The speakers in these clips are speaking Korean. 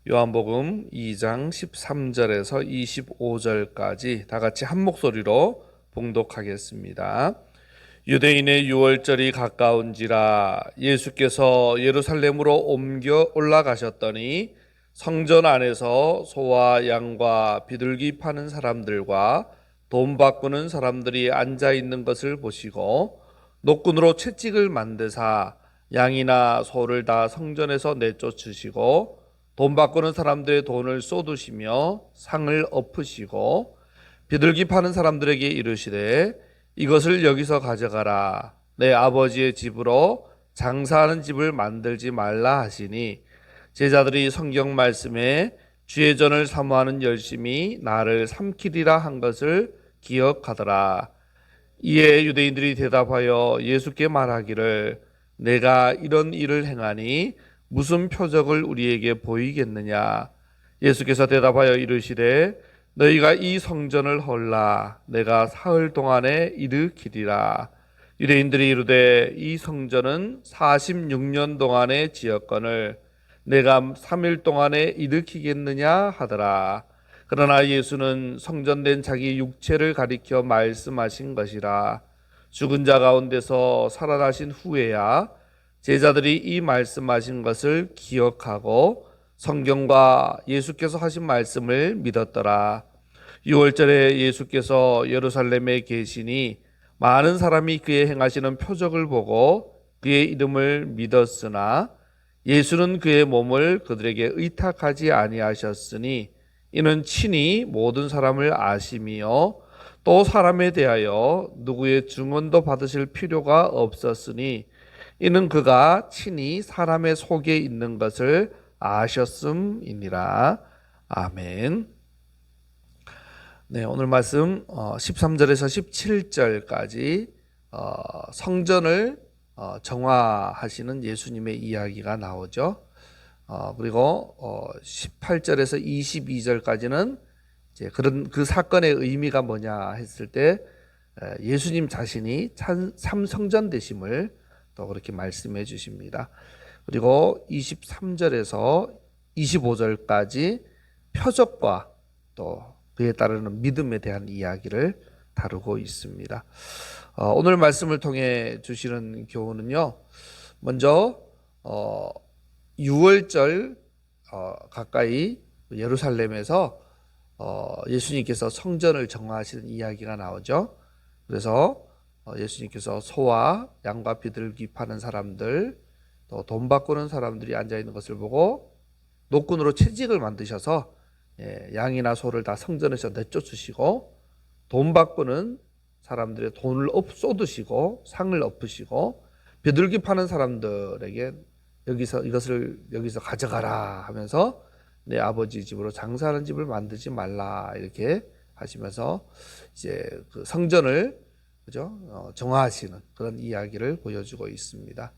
요한복음 2장 13절에서 25절까지 다 같이 한 목소리로 봉독하겠습니다. 유대인의 유월절이 가까운지라 예수께서 예루살렘으로 옮겨 올라가셨더니 성전 안에서 소와 양과 비둘기 파는 사람들과 돈 바꾸는 사람들이 앉아 있는 것을 보시고 노끈으로 채찍을 만드사 양이나 소를 다 성전에서 내쫓으시고 돈 바꾸는 사람들의 돈을 쏟으시며 상을 엎으시고 비둘기 파는 사람들에게 이르시되 이것을 여기서 가져가라. 내 아버지의 집으로 장사하는 집을 만들지 말라 하시니 제자들이 성경 말씀에 주의 전을 사모하는 열심이 나를 삼키리라 한 것을 기억하더라. 이에 유대인들이 대답하여 예수께 말하기를 내가 이런 일을 행하니 무슨 표적을 우리에게 보이겠느냐. 예수께서 대답하여 이르시되 너희가 이 성전을 헐라 내가 사흘 동안에 일으키리라. 유대인들이 이르되 이 성전은 46년 동안의 지었건을 내가 3일 동안에 일으키겠느냐 하더라. 그러나 예수는 성전된 자기 육체를 가리켜 말씀하신 것이라. 죽은 자 가운데서 살아나신 후에야 제자들이 이 말씀하신 것을 기억하고 성경과 예수께서 하신 말씀을 믿었더라. 6월절에 예수께서 예루살렘에 계시니 많은 사람이 그의 행하시는 표적을 보고 그의 이름을 믿었으나 예수는 그의 몸을 그들에게 의탁하지 아니하셨으니 이는 친히 모든 사람을 아심이요 또 사람에 대하여 누구의 증언도 받으실 필요가 없었으니 이는 그가 친히 사람의 속에 있는 것을 아셨음이니라. 아멘. 네, 오늘 말씀 13절에서 17절까지 성전을 정화하시는 예수님의 이야기가 나오죠. 그리고 18절에서 22절까지는 이제 그런 그 사건의 의미가 뭐냐 했을 때 예수님 자신이 참성전 되심을 또 그렇게 말씀해 주십니다. 그리고 23절에서 25절까지 표적과 또 그에 따르는 믿음에 대한 이야기를 다루고 있습니다. 오늘 말씀을 통해 주시는 교훈은요. 먼저 6월절 가까이 예루살렘에서 예수님께서 성전을 정화하시는 이야기가 나오죠. 그래서 예수님께서 소와 양과 비둘기 파는 사람들 또 돈 바꾸는 사람들이 앉아 있는 것을 보고 노끈으로 채찍을 만드셔서 양이나 소를 다 성전에서 내쫓으시고 돈 바꾸는 사람들의 돈을 쏟으시고 상을 엎으시고 비둘기 파는 사람들에게 이것을 여기서 가져가라 하면서 내 아버지 집으로 장사하는 집을 만들지 말라 이렇게 하시면서 이제 그 성전을 그죠? 정화하시는 그런 이야기를 보여주고 있습니다.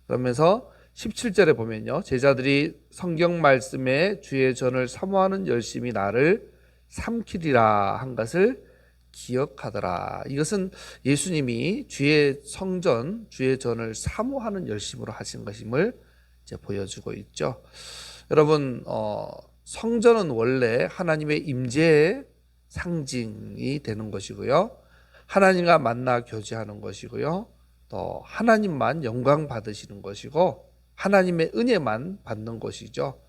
그러면서 17절에 보면요. 제자들이 성경 말씀에 주의 전을 사모하는 열심이 나를 삼키리라 한 것을 기억하더라. 이것은 예수님이 주의 성전, 주의 전을 사모하는 열심으로 하신 것임을 이제 보여주고 있죠. 여러분, 성전은 원래 하나님의 임재의 상징이 되는 것이고요. 하나님과 만나 교제하는 것이고요. 또 하나님만 영광 받으시는 것이고 하나님의 은혜만 받는 것이죠.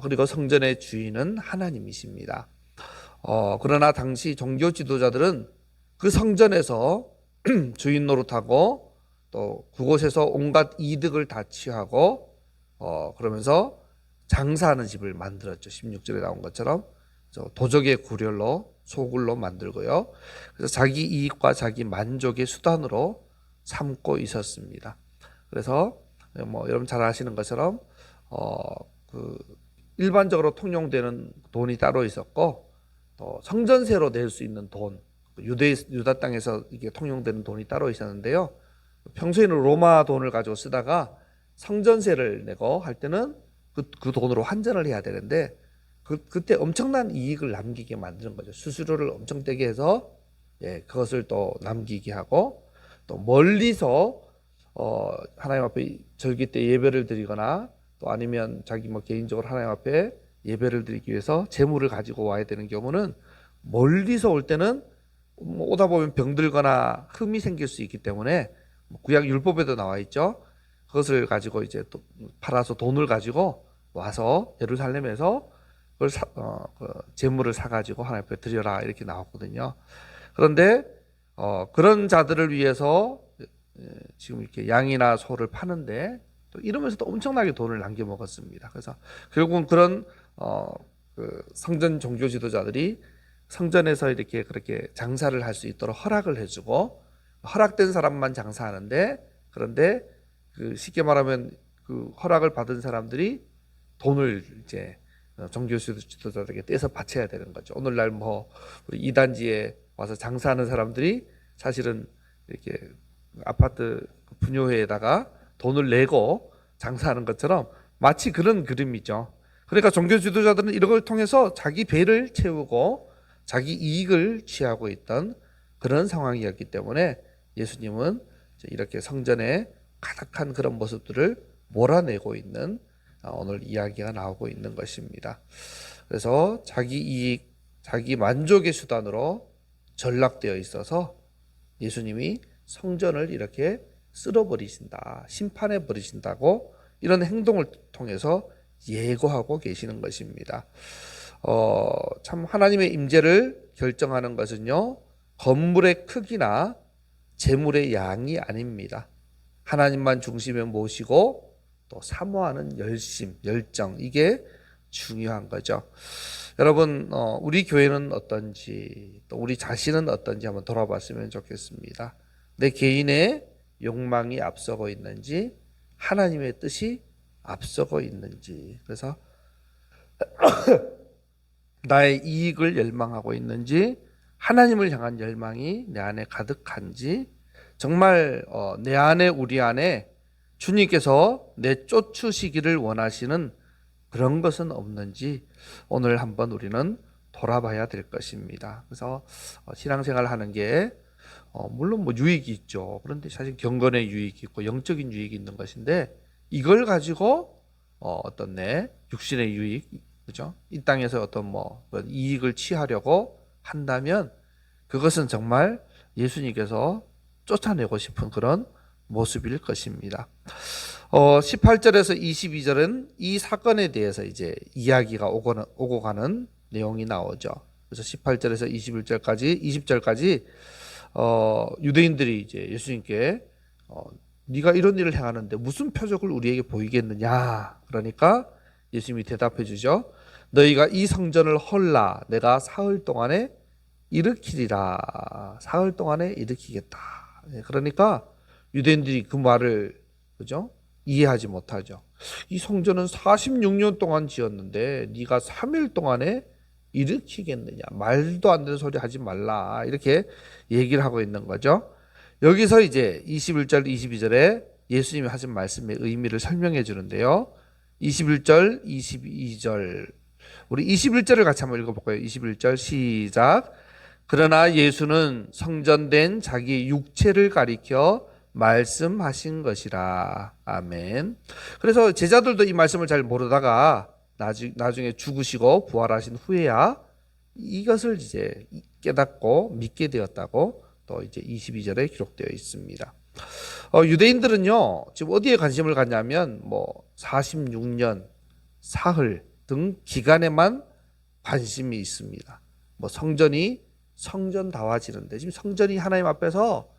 그리고 성전의 주인은 하나님이십니다. 그러나 당시 종교 지도자들은 그 성전에서 주인 노릇하고 또 그곳에서 온갖 이득을 다 취하고 그러면서 장사하는 집을 만들었죠. 16절에 나온 것처럼 도적의 구렬로 소굴로 만들고요. 그래서 자기 이익과 자기 만족의 수단으로 삼고 있었습니다. 그래서 여러분 잘 아시는 것처럼 그 일반적으로 통용되는 돈이 따로 있었고 또 성전세로 낼 수 있는 돈, 유다 땅에서 이게 통용되는 돈이 따로 있었는데요. 평소에는 로마 돈을 가지고 쓰다가 성전세를 내고 할 때는 그 돈으로 환전을 해야 되는데 그때 엄청난 이익을 남기게 만드는 거죠. 수수료를 엄청 떼게 해서 그것을 또 남기게 하고 또 멀리서 하나님 앞에 절기 때 예배를 드리거나 또 아니면 자기 개인적으로 하나님 앞에 예배를 드리기 위해서 제물을 가지고 와야 되는 경우는 멀리서 올 때는 뭐 오다 보면 병들거나 흠이 생길 수 있기 때문에 구약 율법에도 나와 있죠. 그것을 가지고 이제 또 팔아서 돈을 가지고 와서 예루살렘에서 그걸 그 제물을 사가지고 하나님 앞에 드려라 이렇게 나왔거든요. 그런데 그런 자들을 위해서 지금 이렇게 양이나 소를 파는데 또 이러면서도 엄청나게 돈을 남겨 먹었습니다. 그래서 결국은 그런 그 성전 종교 지도자들이 성전에서 이렇게 그렇게 장사를 할 수 있도록 허락을 해주고 허락된 사람만 장사하는데 그런데 그 쉽게 말하면 그 허락을 받은 사람들이 돈을 이제 종교 지도자들에게 떼서 바쳐야 되는 거죠. 오늘날 뭐 우리 이단지에 와서 장사하는 사람들이 사실은 이렇게 아파트 분요회에다가 돈을 내고 장사하는 것처럼 마치 그런 그림이죠. 그러니까 종교 지도자들은 이런 걸 통해서 자기 배를 채우고 자기 이익을 취하고 있던 그런 상황이었기 때문에 예수님은 이렇게 성전에 가득한 그런 모습들을 몰아내고 있는 오늘 이야기가 나오고 있는 것입니다. 그래서 자기 이익, 자기 만족의 수단으로 전락되어 있어서 예수님이 성전을 이렇게 쓸어버리신다, 심판해 버리신다고 이런 행동을 통해서 예고하고 계시는 것입니다. 참 하나님의 임재를 결정하는 것은요, 건물의 크기나 재물의 양이 아닙니다. 하나님만 중심에 모시고 또 사모하는 열심, 열정, 이게 중요한 거죠. 여러분, 우리 교회는 어떤지, 또 우리 자신은 어떤지 한번 돌아봤으면 좋겠습니다. 내 개인의 욕망이 앞서고 있는지, 하나님의 뜻이 앞서고 있는지, 그래서 나의 이익을 열망하고 있는지, 하나님을 향한 열망이 내 안에 가득한지, 정말 내 안에, 우리 안에 주님께서 내쫓으시기를 원하시는 그런 것은 없는지 오늘 한번 우리는 돌아봐야 될 것입니다. 그래서 신앙생활 하는 게 물론 뭐 유익이 있죠. 그런데 사실 경건의 유익이 있고 영적인 유익이 있는 것인데 이걸 가지고 어떤 내 육신의 유익, 그죠? 이 땅에서 어떤 뭐 이익을 취하려고 한다면 그것은 정말 예수님께서 쫓아내고 싶은 그런 모습일 것입니다. 18절에서 22절은 이 사건에 대해서 이제 이야기가 오고 가는 내용이 나오죠. 그래서 18절에서 21절까지, 20절까지 유대인들이 이제 예수님께 네가 이런 일을 행하는데 무슨 표적을 우리에게 보이겠느냐? 그러니까 예수님이 대답해 주죠. 너희가 이 성전을 헐라 내가 사흘 동안에 일으키리라. 사흘 동안에 일으키겠다. 그러니까 유대인들이 그 말을 그죠? 이해하지 못하죠. 이 성전은 46년 동안 지었는데 네가 3일 동안에 일으키겠느냐? 말도 안 되는 소리 하지 말라. 이렇게 얘기를 하고 있는 거죠. 여기서 이제 21절, 22절에 예수님이 하신 말씀의 의미를 설명해 주는데요. 21절, 22절. 우리 21절을 같이 한번 읽어볼까요? 21절 시작. 그러나 예수는 성전된 자기 육체를 가리켜 말씀하신 것이라. 아멘. 그래서 제자들도 이 말씀을 잘 모르다가 나중에 죽으시고 부활하신 후에야 이것을 이제 깨닫고 믿게 되었다고 또 이제 22절에 기록되어 있습니다. 유대인들은요, 지금 어디에 관심을 갖냐면 뭐 46년, 사흘 등 기간에만 관심이 있습니다. 뭐 성전다워지는데 지금 성전이 하나님 앞에서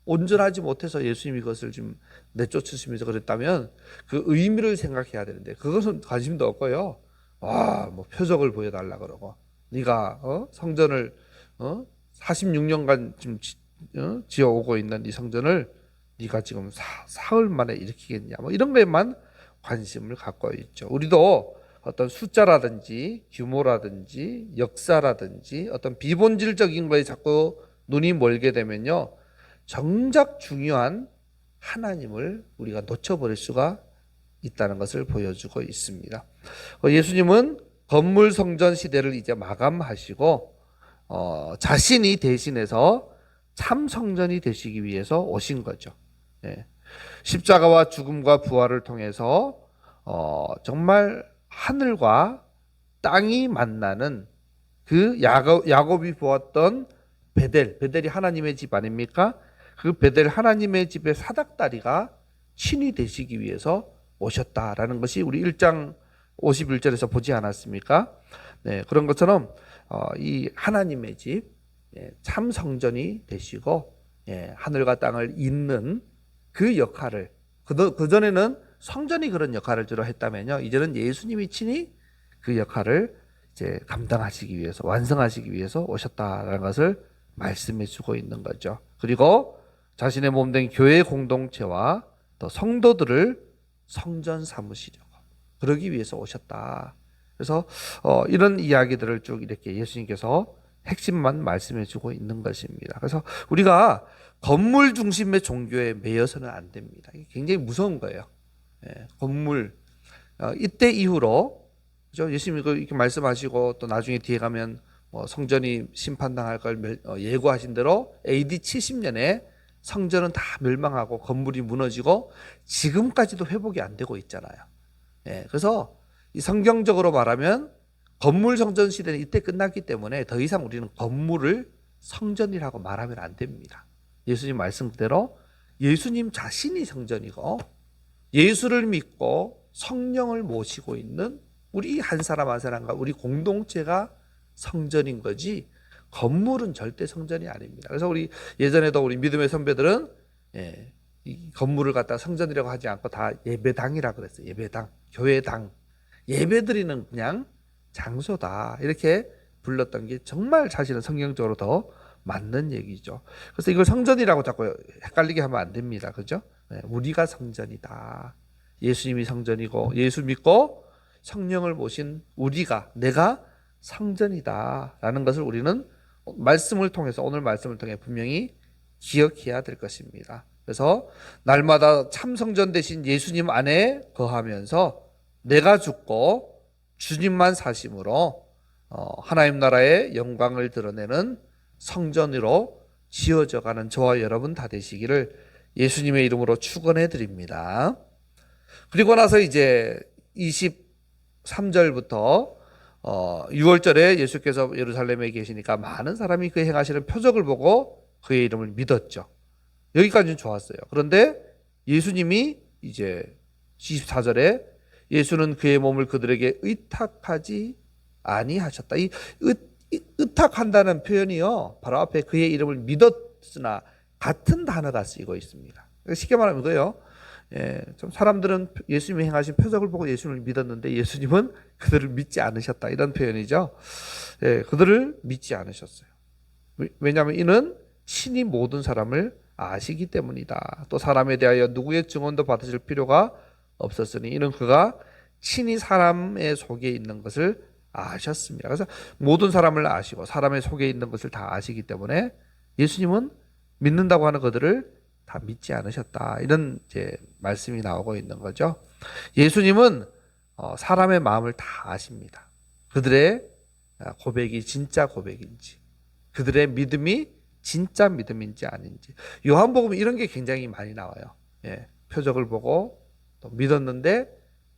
온전하지 못해서 예수님이 그것을 좀 내쫓으시면서 그랬다면 그 의미를 생각해야 되는데 그것은 관심도 없고요. 뭐 표적을 보여달라 그러고 네가 성전을 46년간 지금 지어오고 있는 이 성전을 네가 지금 사흘 만에 일으키겠냐? 뭐 이런 것에만 관심을 갖고 있죠. 우리도 어떤 숫자라든지 규모라든지 역사라든지 어떤 비본질적인 거에 자꾸 눈이 멀게 되면요. 정작 중요한 하나님을 우리가 놓쳐버릴 수가 있다는 것을 보여주고 있습니다. 예수님은 건물 성전 시대를 이제 마감하시고 자신이 대신해서 참 성전이 되시기 위해서 오신 거죠. 예. 십자가와 죽음과 부활을 통해서 정말 하늘과 땅이 만나는 그 야곱이 보았던 베델이 하나님의 집 아닙니까? 그 베델 하나님의 집의 사닥다리가 신이 되시기 위해서 오셨다라는 것이 우리 1장 51절에서 보지 않았습니까? 네, 그런 것처럼 이 하나님의 집, 참 성전이 되시고 하늘과 땅을 잇는 그 역할을, 그전에는 성전이 그런 역할을 주로 했다면요, 이제는 예수님이 친히 그 역할을 이제 감당하시기 위해서, 완성하시기 위해서 오셨다라는 것을 말씀해 주고 있는 거죠. 그리고 자신의 몸 된 교회 공동체와 또 성도들을 성전 삼으시려고, 그러기 위해서 오셨다. 그래서 이런 이야기들을 쭉 이렇게 예수님께서 핵심만 말씀해 주고 있는 것입니다. 그래서 우리가 건물 중심의 종교에 매여서는 안 됩니다. 이게 굉장히 무서운 거예요. 건물, 이때 이후로, 그죠? 예수님이 이렇게 말씀하시고 또 나중에 뒤에 가면 성전이 심판당할 걸 예고하신 대로 AD 70년에 성전은 다 멸망하고 건물이 무너지고 지금까지도 회복이 안 되고 있잖아요. 그래서 이 성경적으로 말하면 건물 성전 시대는 이때 끝났기 때문에 더 이상 우리는 건물을 성전이라고 말하면 안 됩니다. 예수님 말씀 그대로 예수님 자신이 성전이고 예수를 믿고 성령을 모시고 있는 우리 한 사람 한 사람과 우리 공동체가 성전인 거지, 건물은 절대 성전이 아닙니다. 그래서 우리 예전에도 우리 믿음의 선배들은 이 건물을 갖다 성전이라고 하지 않고 다 예배당이라고 그랬어요. 예배당, 교회당, 예배드리는 그냥 장소다, 이렇게 불렀던 게 정말 사실은 성경적으로 더 맞는 얘기죠. 그래서 이걸 성전이라고 자꾸 헷갈리게 하면 안 됩니다. 그죠? 우리가 성전이다. 예수님이 성전이고 예수 믿고 성령을 모신 우리가, 내가 성전이다 라는 것을 우리는 말씀을 통해서, 오늘 말씀을 통해 분명히 기억해야 될 것입니다. 그래서 날마다 참 성전 되신 예수님 안에 거하면서 내가 죽고 주님만 사심으로 하나님 나라의 영광을 드러내는 성전으로 지어져가는 저와 여러분 다 되시기를 예수님의 이름으로 축원해 드립니다. 그리고 나서 이제 23절부터 6월절에 예수께서 예루살렘에 계시니까 많은 사람이 그의 행하시는 표적을 보고 그의 이름을 믿었죠. 여기까지는 좋았어요. 그런데 예수님이 이제 24절에 예수는 그의 몸을 그들에게 의탁하지 아니하셨다. 이 의탁한다는 표현이요, 바로 앞에 그의 이름을 믿었으나 같은 단어가 쓰이고 있습니다. 쉽게 말하면 이거예요. 좀 사람들은 예수님이 행하신 표적을 보고 예수님을 믿었는데 예수님은 그들을 믿지 않으셨다, 이런 표현이죠. 그들을 믿지 않으셨어요. 왜냐하면 이는 친히 모든 사람을 아시기 때문이다. 또 사람에 대하여 누구의 증언도 받으실 필요가 없었으니 이는 그가 친히 사람의 속에 있는 것을 아셨습니다. 그래서 모든 사람을 아시고 사람의 속에 있는 것을 다 아시기 때문에 예수님은 믿는다고 하는 그들을 다 믿지 않으셨다, 이런 이제 말씀이 나오고 있는 거죠. 예수님은 사람의 마음을 다 아십니다. 그들의 고백이 진짜 고백인지, 그들의 믿음이 진짜 믿음인지 아닌지. 요한복음 이런 게 굉장히 많이 나와요. 표적을 보고 또 믿었는데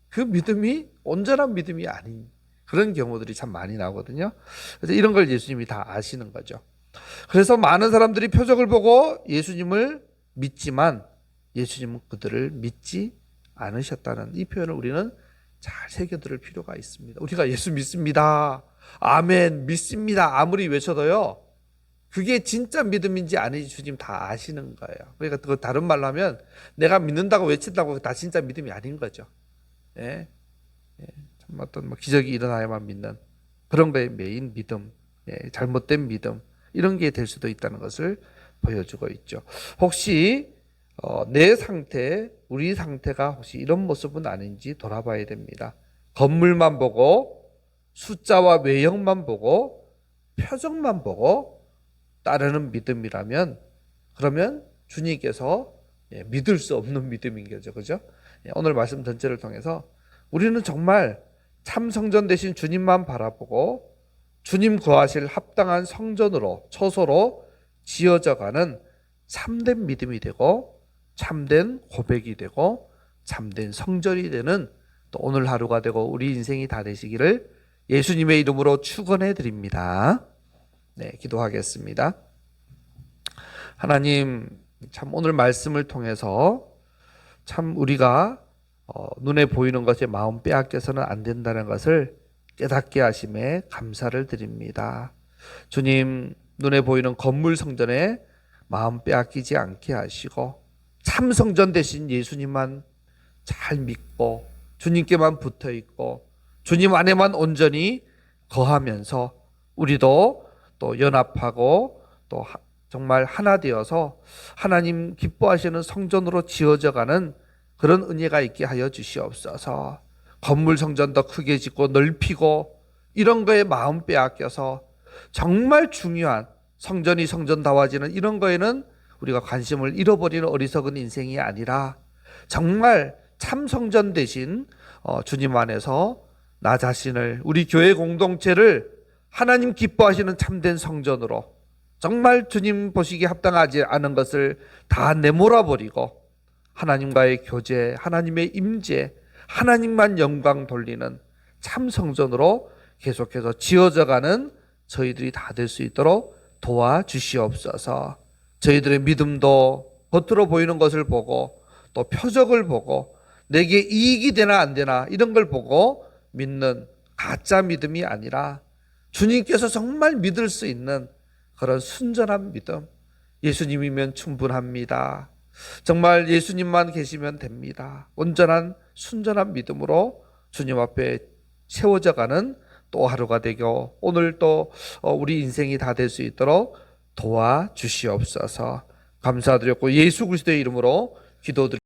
그 믿음이 온전한 믿음이 아닌 그런 경우들이 참 많이 나오거든요. 그래서 이런 걸 예수님이 다 아시는 거죠. 그래서 많은 사람들이 표적을 보고 예수님을 믿지만 예수님은 그들을 믿지 않으셨다는 이 표현을 우리는 잘 새겨들을 필요가 있습니다. 우리가 예수 믿습니다, 아멘, 믿습니다 아무리 외쳐도요, 그게 진짜 믿음인지 아닌지 주님 다 아시는 거예요. 그러니까 그 다른 말로 하면 내가 믿는다고 외친다고 다 진짜 믿음이 아닌 거죠. 참 어떤 기적이 일어나야만 믿는 그런 거에 메인 믿음, 잘못된 믿음, 이런 게 될 수도 있다는 것을 보여주고 있죠. 혹시 내 상태, 우리 상태가 혹시 이런 모습은 아닌지 돌아봐야 됩니다. 건물만 보고 숫자와 외형만 보고 표정만 보고 따르는 믿음이라면, 그러면 주님께서 믿을 수 없는 믿음인 거죠. 그죠? 오늘 말씀 전체를 통해서 우리는 정말 참 성전 되신 주님만 바라보고 주님 거하실 합당한 성전으로, 처소로 지어져가는 참된 믿음이 되고 참된 고백이 되고 참된 성전이 되는 또 오늘 하루가 되고 우리 인생이 다 되시기를 예수님의 이름으로 축원해 드립니다. 네, 기도하겠습니다. 하나님, 참 오늘 말씀을 통해서 참 우리가 눈에 보이는 것에 마음 빼앗겨서는 안 된다는 것을 깨닫게 하심에 감사를 드립니다. 주님, 눈에 보이는 건물 성전에 마음 빼앗기지 않게 하시고 참 성전 되신 예수님만 잘 믿고 주님께만 붙어 있고 주님 안에만 온전히 거하면서 우리도 또 연합하고 또 정말 하나 되어서 하나님 기뻐하시는 성전으로 지어져가는 그런 은혜가 있게 하여 주시옵소서. 건물 성전 더 크게 짓고 넓히고 이런 거에 마음 빼앗겨서 정말 중요한 성전이 성전다워지는 이런 거에는 우리가 관심을 잃어버리는 어리석은 인생이 아니라 정말 참 성전 대신 주님 안에서 나 자신을 우리 교회 공동체를 하나님 기뻐하시는 참된 성전으로 정말 주님 보시기에 합당하지 않은 것을 다 내몰아버리고 하나님과의 교제, 하나님의 임재, 하나님만 영광 돌리는 참 성전으로 계속해서 지어져가는 저희들이 다 될 수 있도록 도와주시옵소서. 저희들의 믿음도 겉으로 보이는 것을 보고 또 표적을 보고 내게 이익이 되나 안 되나 이런 걸 보고 믿는 가짜 믿음이 아니라 주님께서 정말 믿을 수 있는 그런 순전한 믿음, 예수님이면 충분합니다. 정말 예수님만 계시면 됩니다. 온전한 순전한 믿음으로 주님 앞에 세워져가는 또 하루가 되고 오늘 또 우리 인생이 다 될 수 있도록 도와주시옵소서. 감사드렸고 예수 그리스도의 이름으로 기도드립니다.